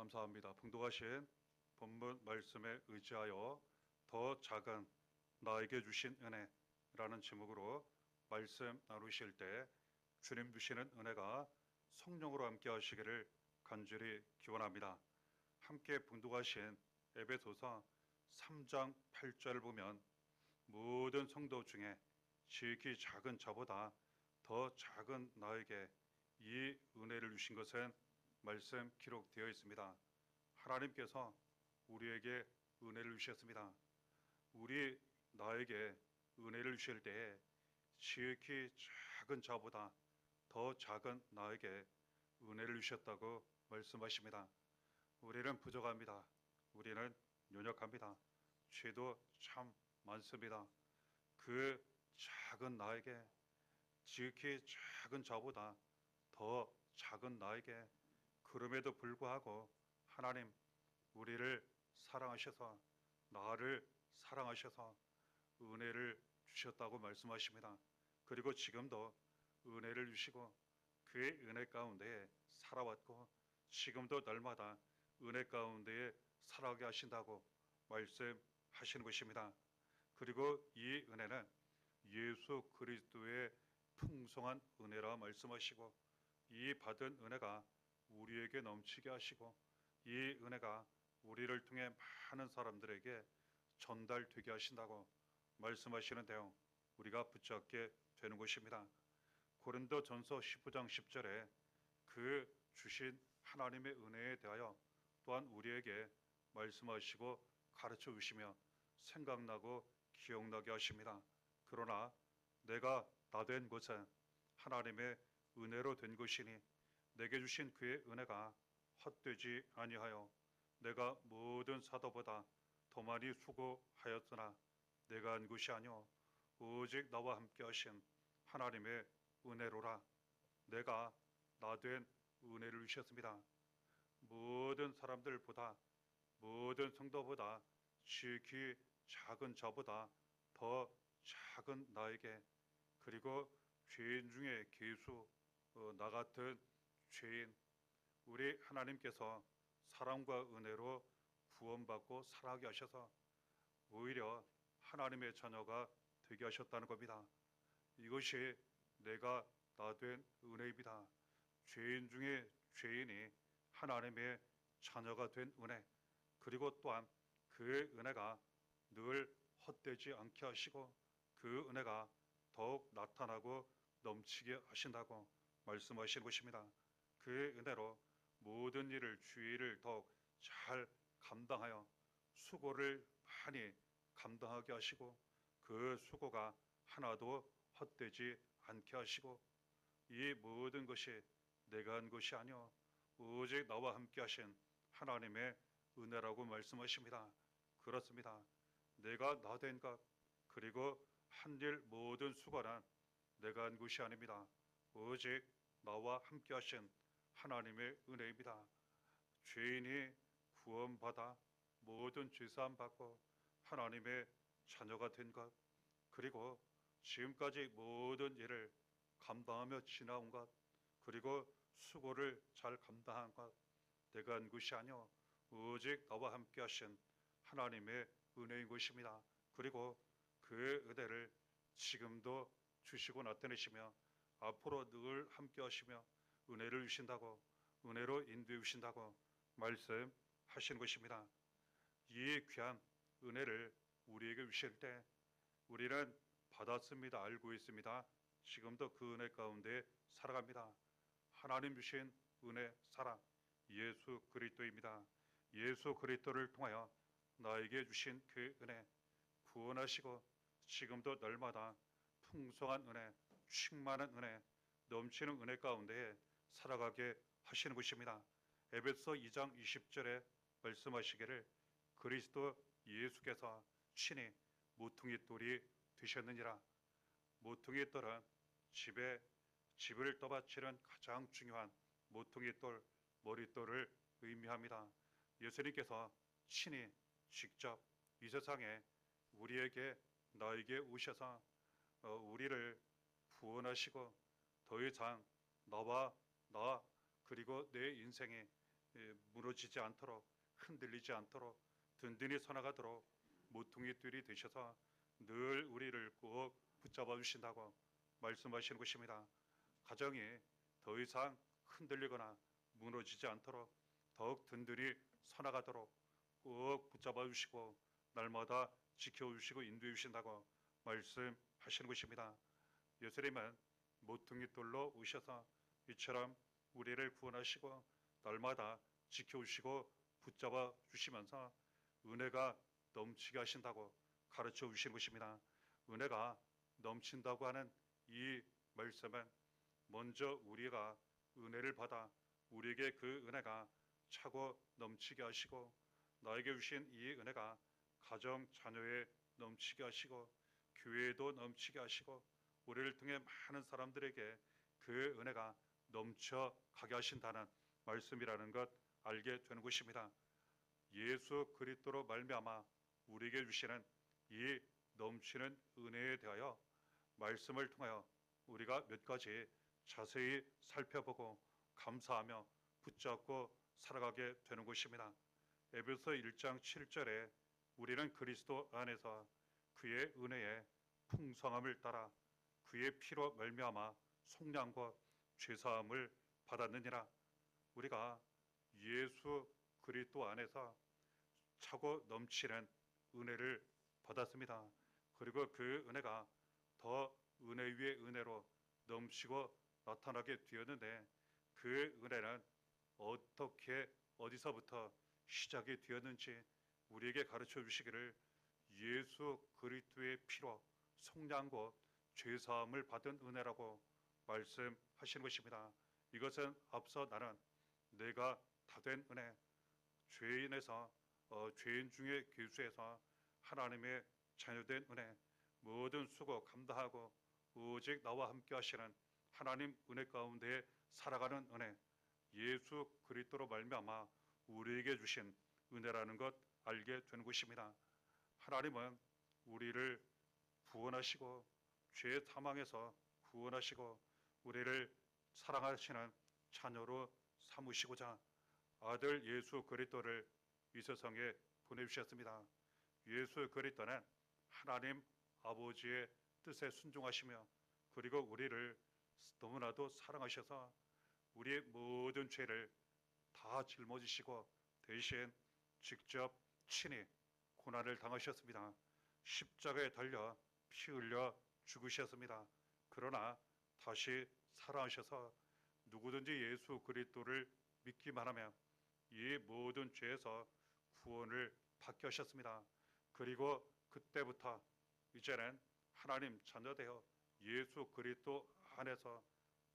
감사합니다. 봉독하신 본문 말씀에 의지하여 더 작은 나에게 주신 은혜라는 제목으로 말씀 나누실 때 주님 주시는 은혜가 성령으로 함께 하시기를 간절히 기원합니다. 함께 봉독하신 에베소서 3장 8절을 보면 모든 성도 중에 지극히 작은 자보다 더 작은 나에게 이 은혜를 주신 것은 말씀 기록되어 있습니다. 하나님께서 우리에게 은혜를 주셨습니다. 우리 나에게 은혜를 주실 때에 지극히 작은 자보다 더 작은 나에게 은혜를 주셨다고 말씀하십니다. 우리는 부족합니다. 우리는 연약합니다. 죄도 참 많습니다. 그 작은 나에게 지극히 작은 자보다 더 작은 나에게 그럼에도 불구하고 하나님 우리를 사랑하셔서 나를 사랑하셔서 은혜를 주셨다고 말씀하십니다. 그리고 지금도 은혜를 주시고 그의 은혜 가운데 살아왔고 지금도 날마다 은혜 가운데 살아가게 하신다고 말씀하시는 것입니다. 그리고 이 은혜는 예수 그리스도의 풍성한 은혜라 말씀하시고 이 받은 은혜가 우리에게 넘치게 하시고 이 은혜가 우리를 통해 많은 사람들에게 전달되게 하신다고 말씀하시는데요. 우리가 붙잡게 되는 것입니다. 고린도전서 15장 10절에 그 주신 하나님의 은혜에 대하여 또한 우리에게 말씀하시고 가르쳐 주시며 생각나고 기억나게 하십니다. 그러나 내가 나 된 것은 하나님의 은혜로 된 것이니 내게 주신 그의 은혜가 헛되지 아니하여 내가 모든 사도보다 더 많이 수고하였으나 내가 한 것이 아니오 오직 나와 함께 하신 하나님의 은혜로라. 내가 나 된 은혜를 주셨습니다. 모든 사람들보다 모든 성도보다 지극히 작은 자보다 더 작은 나에게 그리고 죄인 중에 괴수 나 같은 죄인 우리 하나님께서 사랑과 은혜로 구원받고 살아가게 하셔서 오히려 하나님의 자녀가 되게 하셨다는 겁니다. 이것이 내가 나 된 은혜입니다. 죄인 중에 죄인이 하나님의 자녀가 된 은혜 그리고 또한 그의 은혜가 늘 헛되지 않게 하시고 그 은혜가 더욱 나타나고 넘치게 하신다고 말씀하시는 것입니다. 그의 은혜로 모든 일을 주의 일을 더욱 잘 감당하여 수고를 많이 감당하게 하시고 그 수고가 하나도 헛되지 않게 하시고 이 모든 것이 내가 한 것이 아니오 오직 나와 함께 하신 하나님의 은혜라고 말씀하십니다. 그렇습니다. 내가 나 된 것 그리고 한 일 모든 수고는 내가 한 것이 아닙니다. 오직 나와 함께 하신 하나님의 은혜입니다. 죄인이 구원받아 모든 죄사함 받고 하나님의 자녀가 된 것 그리고 지금까지 모든 일을 감당하며 지나온 것 그리고 수고를 잘 감당한 것 내가 한 것이 아니오 오직 나와 함께 하신 하나님의 은혜인 것입니다. 그리고 그의 은혜를 지금도 주시고 나타내시며 앞으로 늘 함께 하시며 은혜를 주신다고 은혜로 인도해 주신다고 말씀하시는 것입니다. 이 귀한 은혜를 우리에게 주실 때 우리는 받았습니다. 알고 있습니다. 지금도 그 은혜 가운데 살아갑니다. 하나님 주신 은혜 사랑 예수 그리스도입니다. 예수 그리스도를 통하여 나에게 주신 그 은혜 구원하시고 지금도 날마다 풍성한 은혜 충만한 은혜 넘치는 은혜 가운데 살아가게 하시는 것입니다. 에베소 2장 20절에 말씀하시기를 그리스도 예수께서 친히 모퉁이 돌이 되셨느니라. 모퉁이 돌은 집을 떠받치는 가장 중요한 모퉁이 돌 머릿돌을 의미합니다. 예수님께서 친히 직접 이 세상에 우리에게 나에게 오셔서 우리를 구원하시고 더 이상 나와 나 그리고 내 인생에 무너지지 않도록, 흔들리지 않도록, 든든히 서나가도록 모퉁이 뜰이 되셔서 늘 우리를 꼭 붙잡아 주신다고 말씀하시는 것입니다. 가정이 더 이상 흔들리거나 무너지지 않도록 더욱 든든히 서나가도록 꼭 붙잡아 주시고 날마다 지켜주시고 인도해 주신다고 말씀하시는 것입니다. 예수님은 모퉁이 돌로 오셔서 이처럼 우리를 구원하시고 날마다 지켜주시고 붙잡아 주시면서 은혜가 넘치게 하신다고 가르쳐 주시는 것입니다. 은혜가 넘친다고 하는 이 말씀은 먼저 우리가 은혜를 받아 우리에게 그 은혜가 차고 넘치게 하시고 나에게 주신 이 은혜가 가정 자녀에 넘치게 하시고 교회에도 넘치게 하시고 우리를 통해 많은 사람들에게 그 은혜가 넘쳐가게 하신다는 말씀이라는 것 알게 되는 것입니다. 예수 그리스도로 말미암아 우리에게 주시는 이 넘치는 은혜에 대하여 말씀을 통하여 우리가 몇 가지 자세히 살펴보고 감사하며 붙잡고 살아가게 되는 것입니다. 에베소 1장 7절에 우리는 그리스도 안에서 그의 은혜의 풍성함을 따라 그의 피로 말미암아 속량과 죄사함을 받았느니라. 우리가 예수 그리스도 안에서 차고 넘치는 은혜를 받았습니다. 그리고 그 은혜가 더 은혜 위에 은혜로 넘치고 나타나게 되었는데 그 은혜는 어떻게 어디서부터 시작이 되었는지 우리에게 가르쳐 주시기를 예수 그리스도의 피로 속량과 죄사함을 받은 은혜라고 말씀하시는 것입니다. 이것은 앞서 나는 내가 다 된 은혜, 죄인에서 죄인 중에 괴수에서 하나님의 자녀된 은혜, 모든 수고 감당하고 오직 나와 함께 하시는 하나님 은혜 가운데 살아가는 은혜, 예수 그리스도로 말미암아 우리에게 주신 은혜라는 것 알게 되는 것입니다. 하나님은 우리를 구원하시고 죄 사망에서 구원하시고 우리를 사랑하시는 자녀로 삼으시고자 아들 예수 그리스도를 이 세상에 보내주셨습니다. 예수 그리스도는 하나님 아버지의 뜻에 순종하시며 그리고 우리를 너무나도 사랑하셔서 우리의 모든 죄를 다 짊어지시고 대신 직접 친히 고난을 당하셨습니다. 십자가에 달려 피 흘려 죽으셨습니다. 그러나 다시 살아나셔서 누구든지 예수 그리스도를 믿기만 하면 이 모든 죄에서 구원을 받게 하셨습니다. 그리고 그때부터 이제는 하나님 자녀되어 예수 그리스도 안에서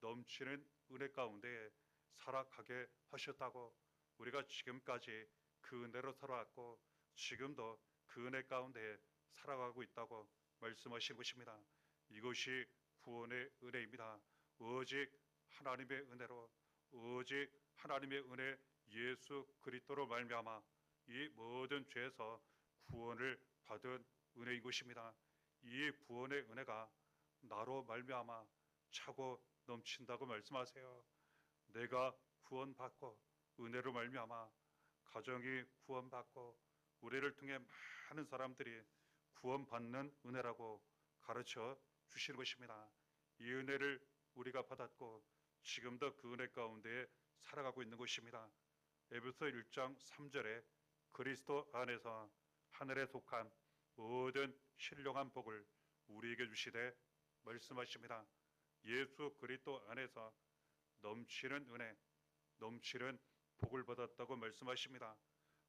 넘치는 은혜 가운데 살아가게 하셨다고 우리가 지금까지 그 은혜로 살아왔고 지금도 그 은혜 가운데 살아가고 있다고 말씀하신 것입니다. 이것이 구원의 은혜입니다. 오직 하나님의 은혜로 오직 하나님의 은혜 예수 그리스도로 말미암아 이 모든 죄에서 구원을 받은 은혜인 것입니다. 이 구원의 은혜가 나로 말미암아 차고 넘친다고 말씀하세요. 내가 구원받고 은혜로 말미암아 가정이 구원받고 우리를 통해 많은 사람들이 구원받는 은혜라고 가르쳐 주시는 것입니다. 이 은혜를 우리가 받았고 지금도 그 은혜 가운데 살아가고 있는 것입니다. 에베소 1장 3절에 그리스도 안에서 하늘에 속한 모든 신령한 복을 우리에게 주시되 말씀하십니다. 예수 그리스도 안에서 넘치는 은혜, 넘치는 복을 받았다고 말씀하십니다.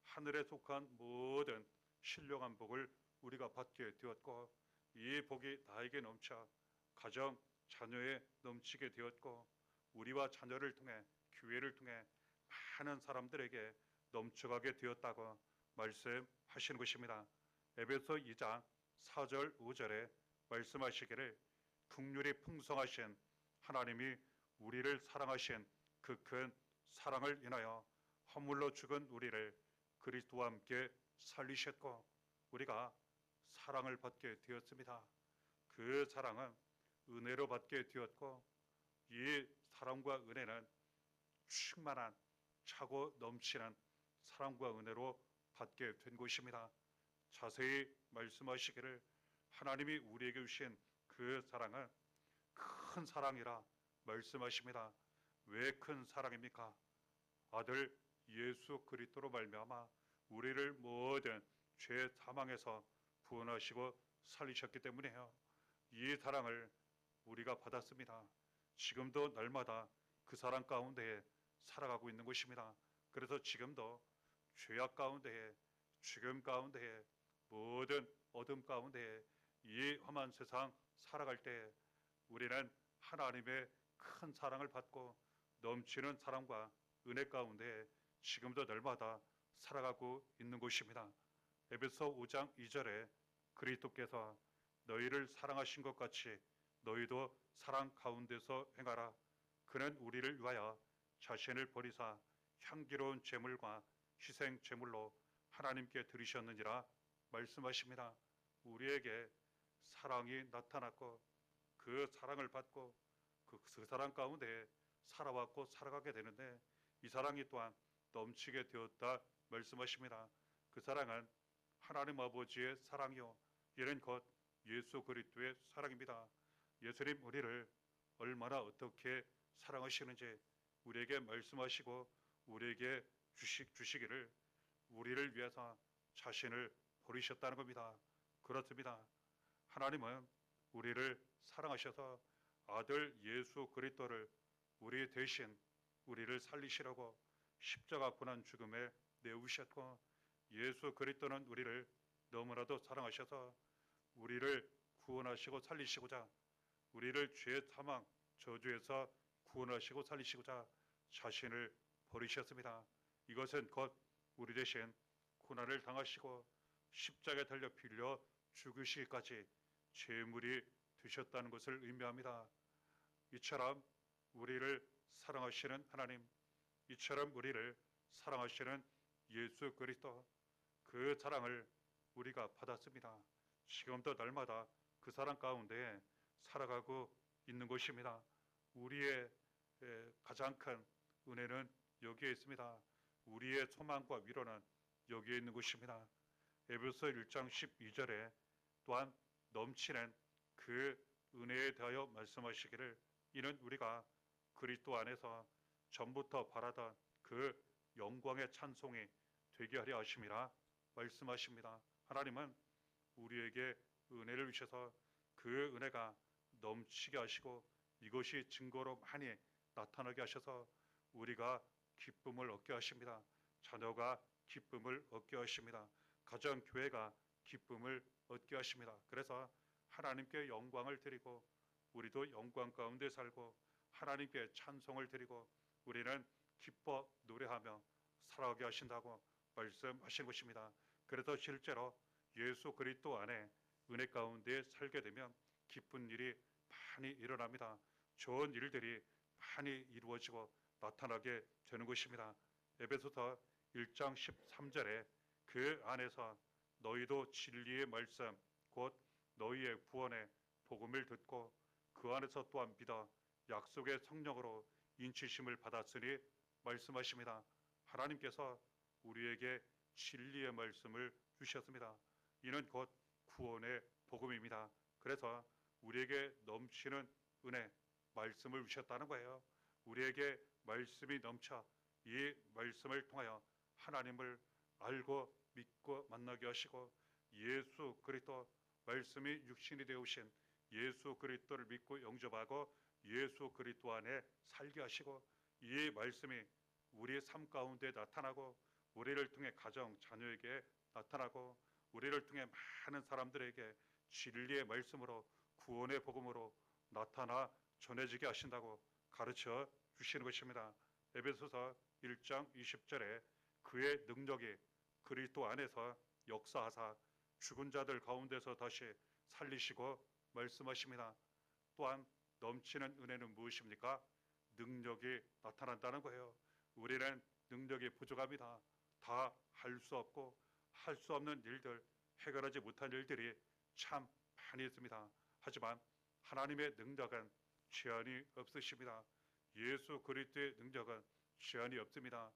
하늘에 속한 모든 신령한 복을 우리가 받게 되었고 이 복이 나에게 넘쳐 가정, 자녀에 넘치게 되었고 우리와 자녀를 통해 교회를 통해 많은 사람들에게 넘쳐가게 되었다고 말씀하시는 것입니다. 에베소 2장 4절 5절에 말씀하시기를 긍휼이 풍성하신 하나님이 우리를 사랑하신 그 큰 사랑을 인하여 허물로 죽은 우리를 그리스도와 함께 살리셨고 우리가 사랑을 받게 되었습니다. 그 사랑은 은혜로 받게 되었고 이 사랑과 은혜는 충만한 차고 넘치는 사랑과 은혜로 받게 된 것입니다. 자세히 말씀하시기를 하나님이 우리에게 주신 그 사랑은 큰 사랑이라 말씀하십니다. 왜 큰 사랑입니까? 아들 예수 그리스도로 말미암아 우리를 모든 죄 사망에서 구원하시고 살리셨기 때문에요. 이 사랑을 우리가 받았습니다. 지금도 날마다 그 사랑 가운데에 살아가고 있는 것입니다. 그래서 지금도 죄악 가운데에, 죽음 가운데에, 모든 어둠 가운데에 이 험한 세상 살아갈 때 우리는 하나님의 큰 사랑을 받고 넘치는 사랑과 은혜 가운데 지금도 날마다 살아가고 있는 것입니다. 에베소 5장 2절에 그리스도께서 너희를 사랑하신 것 같이 너희도 사랑 가운데서 행하라. 그는 우리를 위하여 자신을 버리사 향기로운 제물과 희생 제물로 하나님께 드리셨느니라 말씀하십니다. 우리에게 사랑이 나타났고 그 사랑을 받고 그 사랑 가운데 살아왔고 살아가게 되는데 이 사랑이 또한 넘치게 되었다 말씀하십니다. 그 사랑은 하나님 아버지의 사랑이요 이는 곧 예수 그리스도의 사랑입니다. 예수님 우리를 얼마나 어떻게 사랑하시는지 우리에게 말씀하시고 우리에게 주시기를 우리를 위해서 자신을 버리셨다는 겁니다. 그렇습니다. 하나님은 우리를 사랑하셔서 아들 예수 그리스도를 우리 대신 우리를 살리시려고 십자가 고난 죽음에 내우셨고 예수 그리스도는 우리를 너무나도 사랑하셔서 우리를 구원하시고 살리시고자 우리를 죄 사망 저주에서 구원하시고 살리시고자 자신을 버리셨습니다. 이것은 곧 우리 대신 고난을 당하시고 십자가에 달려 빌려 죽으시기까지 제물이 되셨다는 것을 의미합니다. 이처럼 우리를 사랑하시는 하나님, 이처럼 우리를 사랑하시는 예수 그리스도, 그 사랑을 우리가 받았습니다. 지금도 날마다 그 사랑 가운데 살아가고 있는 것입니다. 우리의 가장 큰 은혜는 여기에 있습니다. 우리의 소망과 위로는 여기에 있는 것입니다. 에베소 1장 12절에 또한 넘치는 그 은혜에 대하여 말씀하시기를 이는 우리가 그리스도 안에서 전부터 바라던 그 영광의 찬송이 되게 하려 하심이라 말씀하십니다. 하나님은 우리에게 은혜를 주셔서 그 은혜가 넘치게 하시고 이것이 증거로 많이 나타나게 하셔서 우리가 기쁨을 얻게 하십니다. 자녀가 기쁨을 얻게 하십니다. 가정 교회가 기쁨을 얻게 하십니다. 그래서 하나님께 영광을 드리고 우리도 영광 가운데 살고 하나님께 찬송을 드리고 우리는 기뻐 노래하며 살아가게 하신다고 말씀하신 것입니다. 그래서 실제로 예수 그리스도 안에 은혜 가운데 살게 되면 기쁜 일이 많이 일어납니다. 좋은 일들이 많이 이루어지고 나타나게 되는 것입니다. 에베소서 1장 13절에 그 안에서 너희도 진리의 말씀 곧 너희의 구원의 복음을 듣고 그 안에서 또한 믿어 약속의 성령으로 인치심을 받았으니 말씀하십니다. 하나님께서 우리에게 진리의 말씀을 주셨습니다. 이는 곧 구원의 복음입니다. 그래서 우리에게 넘치는 은혜, 말씀을 주셨다는 거예요. 우리에게 말씀이 넘쳐 이 말씀을 통하여 하나님을 알고 믿고 만나게 하시고 예수 그리스도 말씀이 육신이 되오신 예수 그리스도를 믿고 영접하고 예수 그리스도 안에 살게 하시고 이 말씀이 우리의 삶 가운데 나타나고 우리를 통해 가정, 자녀에게 나타나고 우리를 통해 많은 사람들에게 진리의 말씀으로 구원의 복음으로 나타나 전해지게 하신다고 가르쳐 주시는 것입니다. 에베소서 1장 20절에 그의 능력이 그리스도 안에서 역사하사 죽은 자들 가운데서 다시 살리시고 말씀하십니다. 또한 넘치는 은혜는 무엇입니까? 능력이 나타난다는 거예요. 우리는 능력이 부족합니다. 다 할 수 없고 할 수 없는 일들, 해결하지 못한 일들이 참 많이 있습니다. 하지만 하나님의 능력은 제한이 없으십니다. 예수 그리스도의 능력은 제한이 없습니다.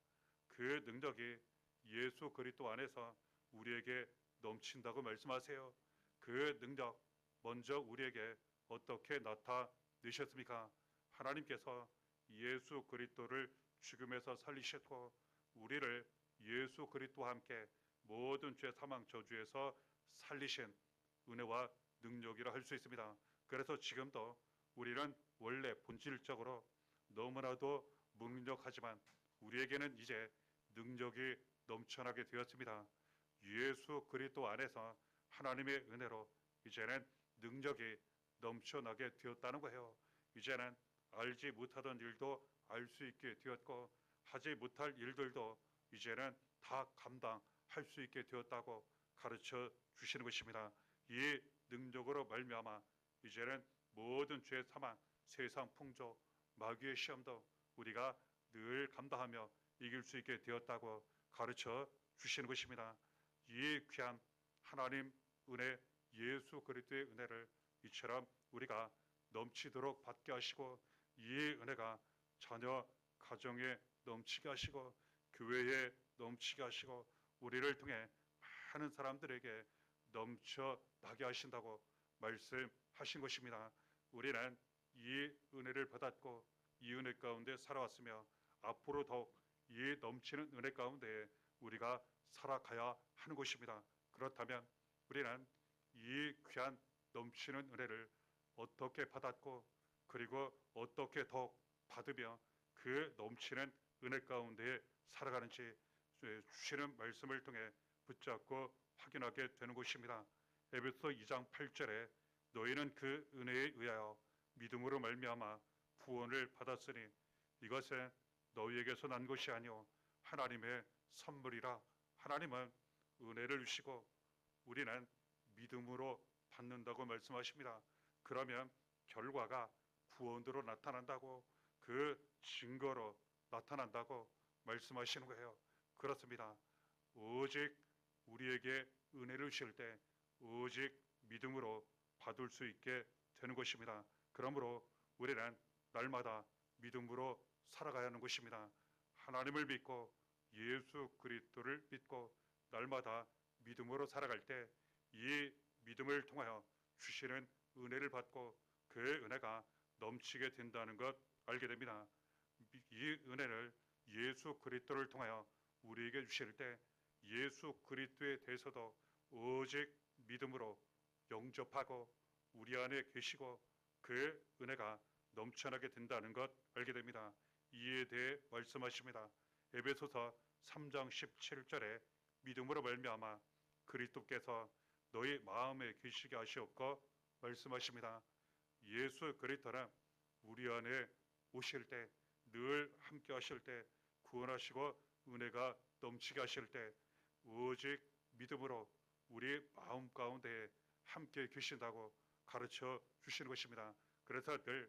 그 능력이 예수 그리스도 안에서 우리에게 넘친다고 말씀하세요. 그 능력 먼저 우리에게 어떻게 나타내셨습니까? 하나님께서 예수 그리스도를 죽음에서 살리셨고 우리를 예수 그리스도와 함께 모든 죄 사망 저주에서 살리신 은혜와 능력이라 할 수 있습니다. 그래서 지금도 우리는 원래 본질적으로 너무나도 무능력하지만 우리에게는 이제 능력이 넘쳐나게 되었습니다. 예수 그리스도 안에서 하나님의 은혜로 이제는 능력이 넘쳐나게 되었다는 거예요. 이제는 알지 못하던 일도 알 수 있게 되었고 하지 못할 일들도 이제는 다 감당할 수 있게 되었다고 가르쳐 주시는 것입니다. 이 능력으로 말미암아 이제는 모든 죄 사망, 세상 풍조, 마귀의 시험도 우리가 늘 감당하며 이길 수 있게 되었다고 가르쳐 주시는 것입니다. 이 귀한 하나님 은혜, 예수 그리스도의 은혜를 이처럼 우리가 넘치도록 받게 하시고 이 은혜가 자녀 가정에 넘치게 하시고 교회에 넘치게 하시고 우리를 통해 많은 사람들에게 넘쳐나게 하신다고 말씀하신 것입니다. 우리는 이 은혜를 받았고 이 은혜 가운데 살아왔으며 앞으로 더욱 이 넘치는 은혜 가운데 우리가 살아가야 하는 것입니다. 그렇다면 우리는 이 귀한 넘치는 은혜를 어떻게 받았고 그리고 어떻게 더욱 받으며 그 넘치는 은혜 가운데 살아가는지 주시는 말씀을 통해 붙잡고 확인하게 되는 것입니다. 에베소 2장 8절에 너희는 그 은혜에 의하여 믿음으로 말미암아 구원을 받았으니 이것은 너희에게서 난 것이 아니요 하나님의 선물이라. 하나님은 은혜를 주시고 우리는 믿음으로 받는다고 말씀하십니다. 그러면 결과가 구원으로 나타난다고 그 증거로 나타난다고 말씀하시는 거예요. 그렇습니다. 오직 우리에게 은혜를 주실 때 오직 믿음으로 받을 수 있게 되는 것입니다. 그러므로 우리는 날마다 믿음으로 살아가야 하는 것입니다. 하나님을 믿고 예수 그리스도를 믿고 날마다 믿음으로 살아갈 때 이 믿음을 통하여 주시는 은혜를 받고 그 은혜가 넘치게 된다는 것 알게 됩니다. 이 은혜를 예수 그리스도를 통하여 우리에게 주실 때 예수 그리스도에 대해서도 오직 믿음으로 영접하고 우리 안에 계시고 그 은혜가 넘쳐나게 된다는 것 알게 됩니다. 이에 대해 말씀하십니다. 에베소서 3장 17절에 믿음으로 말미암아 그리스도께서 너희 마음에 계시게 하시옵고 말씀하십니다. 예수 그리스도는 우리 안에 오실 때 늘 함께 하실 때 구원하시고 은혜가 넘치게 하실 때 오직 믿음으로 우리 마음 가운데 함께 계신다고 가르쳐 주시는 것입니다. 그래서 늘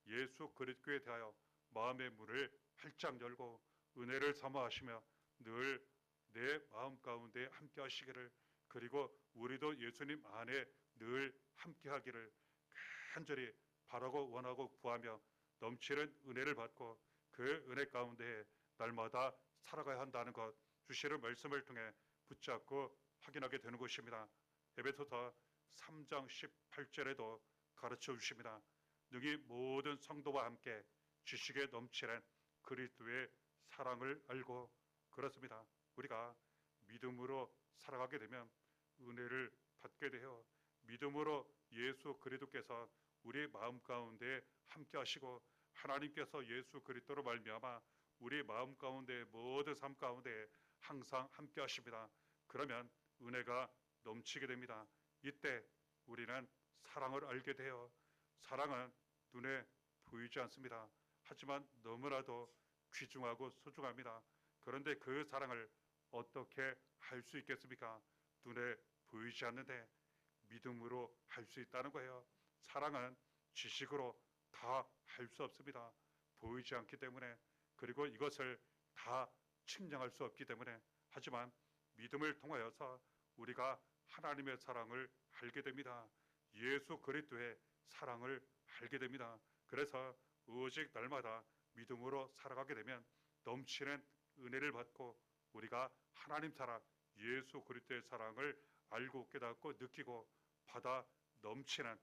예수 그리스도에 대하여 마음의 문을 활짝 열고 은혜를 사모하시며 늘 내 마음 가운데 함께 하시기를 그리고 우리도 예수님 안에 늘 함께 하기를 간절히 바라고 원하고 구하며 넘치는 은혜를 받고 그 은혜 가운데 날마다 살아가야 한다는 것 주시는 말씀을 통해 붙잡고 확인하게 되는 것입니다. 에베소서 3장 18절에도 가르쳐 주십니다. 능히 모든 성도와 함께 지식에 넘치는 그리스도의 사랑을 알고 그렇습니다. 우리가 믿음으로 살아가게 되면 은혜를 받게 되어 믿음으로 예수 그리스도께서 우리 마음 가운데 함께 하시고 하나님께서 예수 그리스도로 말미암아 우리 마음 가운데 모든 삶 가운데 항상 함께 하십니다. 그러면 은혜가 넘치게 됩니다. 이때 우리는 사랑을 알게 되어 사랑은 눈에 보이지 않습니다. 하지만 너무나도 귀중하고 소중합니다. 그런데 그 사랑을 어떻게 할 수 있겠습니까? 눈에 보이지 않는데 믿음으로 할 수 있다는 거예요. 사랑은 지식으로 다 할 수 없습니다. 보이지 않기 때문에 그리고 이것을 다 측량할 수 없기 때문에 하지만 믿음을 통하여서 우리가 하나님의 사랑을 알게 됩니다. 예수 그리스도의 사랑을 알게 됩니다. 그래서 오직 날마다 믿음으로 살아가게 되면 넘치는 은혜를 받고 우리가 하나님 사랑, 예수 그리스도의 사랑을 알고 깨닫고 느끼고 받아 넘치는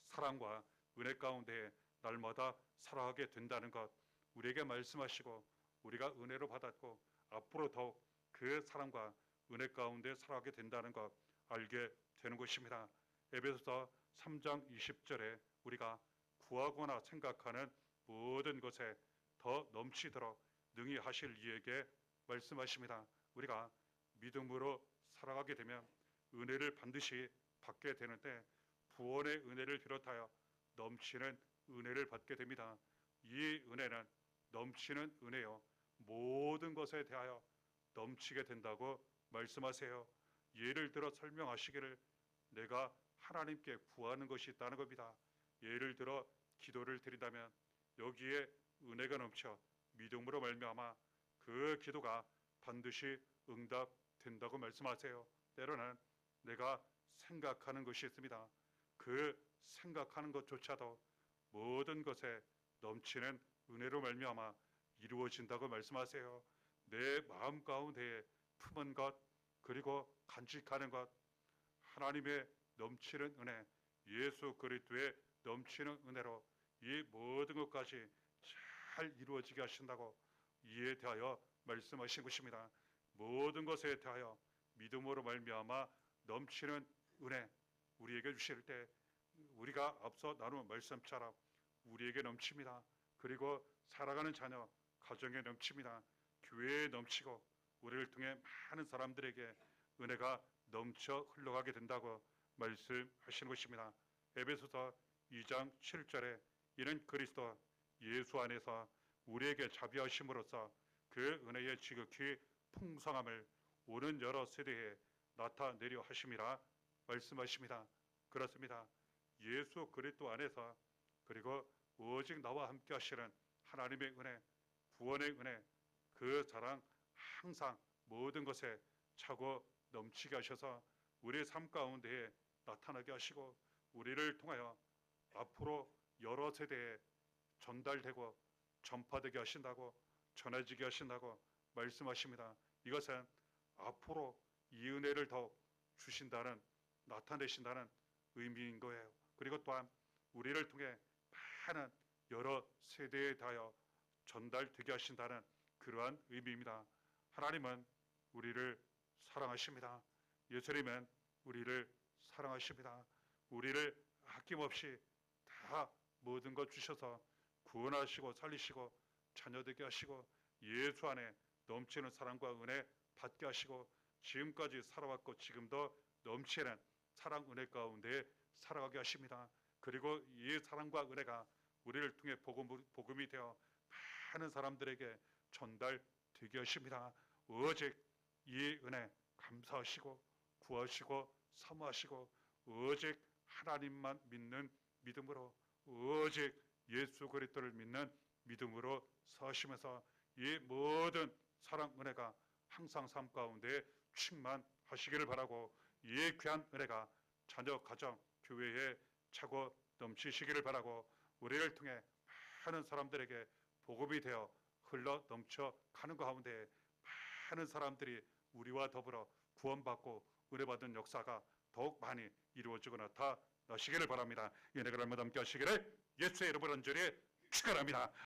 사랑과 은혜 가운데 날마다 살아가게 된다는 것, 우리에게 말씀하시고 우리가 은혜로 받았고 앞으로 더욱 그 사랑과 은혜 가운데 살아가게 된다는 것 알게 되는 것입니다. 에베소서 3장 20절에 우리가 구하거나 생각하는 모든 것에 더 넘치도록 능히 하실 이에게 말씀하십니다. 우리가 믿음으로 살아가게 되면 은혜를 반드시 받게 되는데 구원의 은혜를 비롯하여 넘치는 은혜를 받게 됩니다. 이 은혜는 넘치는 은혜요 모든 것에 대하여 넘치게 된다고 말씀하세요. 예를 들어 설명하시기를 내가 하나님께 구하는 것이 있다는 겁니다. 예를 들어 기도를 드린다면 여기에 은혜가 넘쳐 믿음으로 말미암아 그 기도가 반드시 응답된다고 말씀하세요. 때로는 내가 생각하는 것이 있습니다. 그 생각하는 것조차도 모든 것에 넘치는 은혜로 말미암아 이루어진다고 말씀하세요. 내 마음 가운데에 품은 것 그리고 간직하는 것 하나님의 넘치는 은혜 예수 그리스도의 넘치는 은혜로 이 모든 것까지 잘 이루어지게 하신다고 이에 대하여 말씀하신 것입니다. 모든 것에 대하여 믿음으로 말미암아 넘치는 은혜 우리에게 주실 때 우리가 앞서 나눈 말씀처럼 우리에게 넘칩니다. 그리고 살아가는 자녀 가정에 넘칩니다. 교회에 넘치고 우리를 통해 많은 사람들에게 은혜가 넘쳐 흘러가게 된다고 말씀하시는 것입니다. 에베소서 2장 7절에 이는 그리스도 예수 안에서 우리에게 자비하심으로써 그 은혜의 지극히 풍성함을 오는 여러 세대에 나타내려 하심이라 말씀하십니다. 그렇습니다. 예수 그리스도 안에서 그리고 오직 나와 함께 하시는 하나님의 은혜, 구원의 은혜, 그 사랑 항상 모든 것에 차고 넘치게 하셔서 우리의 삶 가운데에 나타나게 하시고 우리를 통하여 앞으로 여러 세대에 전달되고 전파되게 하신다고 전해지게 하신다고 말씀하십니다. 이것은 앞으로 이 은혜를 더욱 주신다는 나타내신다는 의미인 거예요. 그리고 또한 우리를 통해 많은 여러 세대에 대하여 전달되게 하신다는 그러한 의미입니다. 하나님은 우리를 사랑하십니다. 예수님은 우리를 사랑하십니다. 우리를 아낌없이 다 모든 것 주셔서 구원하시고 살리시고 자녀되게 하시고 예수 안에 넘치는 사랑과 은혜 받게 하시고 지금까지 살아왔고 지금도 넘치는 사랑 은혜 가운데 살아가게 하십니다. 그리고 이 사랑과 은혜가 우리를 통해 복음이 되어 많은 사람들에게 전달되게 하십니다. 오직 이 은혜 감사하시고 구하시고 사모하시고 오직 하나님만 믿는 믿음으로 오직 예수 그리스도를 믿는 믿음으로 사시면서 이 모든 사랑 은혜가 항상 삶 가운데 충만하시기를 바라고 이 귀한 은혜가 자녀 가정 교회에 차고 넘치시기를 바라고 우리를 통해 많은 사람들에게 복음이 되어 흘러 넘쳐 가는 가운데 많은 사람들이 우리와 더불어 구원받고 은혜받은 역사가 더욱 많이 이루어지고 나타나시기를 바랍니다. 이 은혜가 날마다 함께 하시기를 예수의 이름으로 간절히 축원합니다.